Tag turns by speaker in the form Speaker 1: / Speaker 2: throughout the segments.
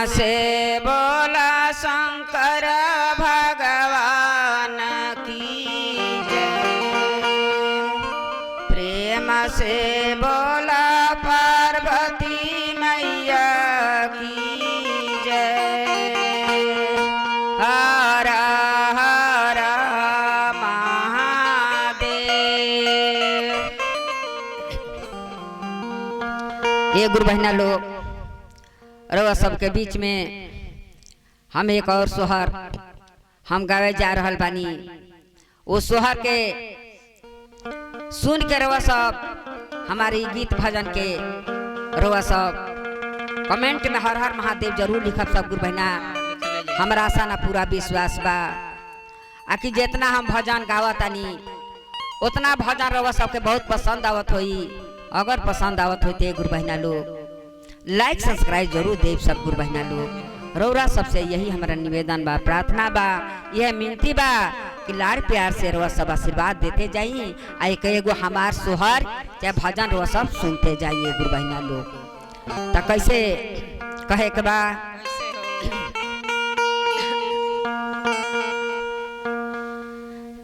Speaker 1: से बोला शंकर भगवान की जय। प्रेम से बोला पार्वती मैया की जय। हर हर महादेव। ये गुरु बहना लोग रवा सबके बीच में हम एक और सोहर हम गावे जा रहल बानी। वो सोहर के सुन के रवा सब हमारी गीत भजन के रवा सब कमेंट में हर हर महादेव जरूर लिखब सब गुरु बहना। हमारा आशा ना पूरा विश्वास बा आकि जितना हम भजन गावतानी उतना भजन रवा सबके बहुत पसंद आवत होई। अगर पसंद आवत होते गुरु बहना लोग लाइक सब्सक्राइब जरूर देव सब गुरु बहना लोग। रौरा सबसे यही हमारा निवेदन बा, प्रार्थना बा, यह मिनती बा कि लाड़ प्यार से रौरा सब आशीर्वाद देते जाइए। एक एगो हमार सोहर चाहे भजन रौरा सब सुनते जाइए गुरु बहना लोग। तो कैसे कहे के बा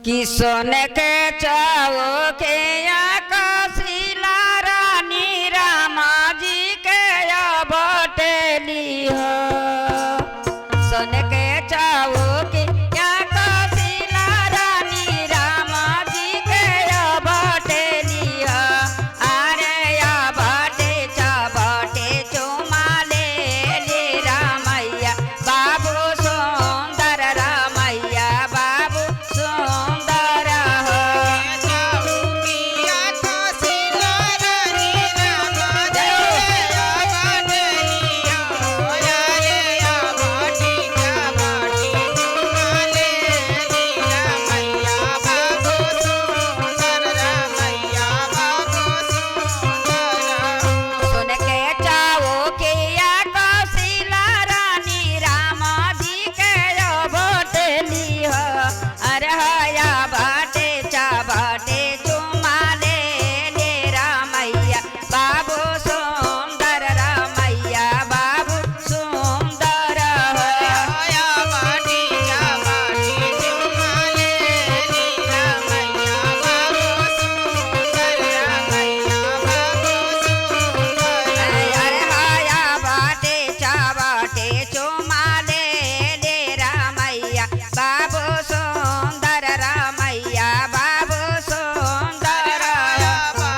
Speaker 1: कि सोने के चावो के आकाशीला रानी रामा जी के बटेली हो। सोने के चावो के आकाशीला रानी रामा जी के बटेली हो। अरे या बटे चबटे चुमा ले रामैया बाबू सुंदर रामैया बाबू सुंदर हो। सोने के चावो के आकाशीला रानी रामा जी के बटेली हो। अरे हया बाटे चबटे चुमा ले रामैया बाबू सुंदर रामैया बाबू सुंदर हो। अरे हया बाटे चबटे चुमा ले रामैया बाबू सुंदर रामैया बाबू सुंदर हो।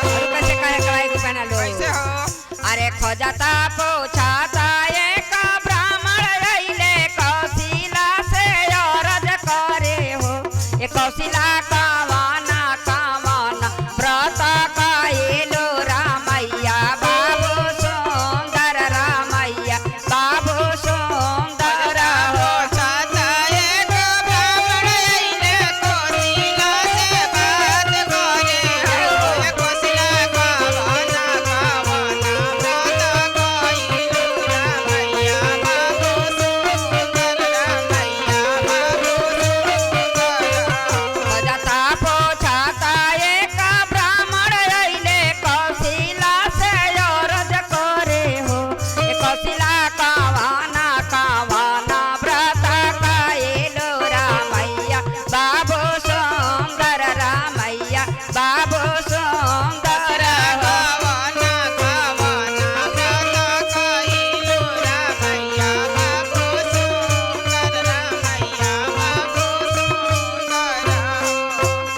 Speaker 1: और कैसे कहे कहे गुरु बहना लोग। अरे खोजता पूछाता एक ब्राह्मण रहिले कौशिला से अरज करे हो। ये कौशिला कावाना कावाना व्रत कइलो रामैया बाबू सुंदर रामैया बाबू सुंदर हो। खोजता पूछाता एक ब्राह्मण रहिले कौशिला से अरज करे हो। ये कौशिला कावाना कावाना व्रत कइलो रामैया बाबू सुंदर रामैया बाबू सुंदर हो।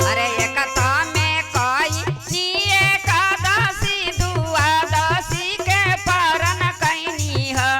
Speaker 1: अरे एकता में कोई नी एकादशी दुआदशी के पारण कैनी है।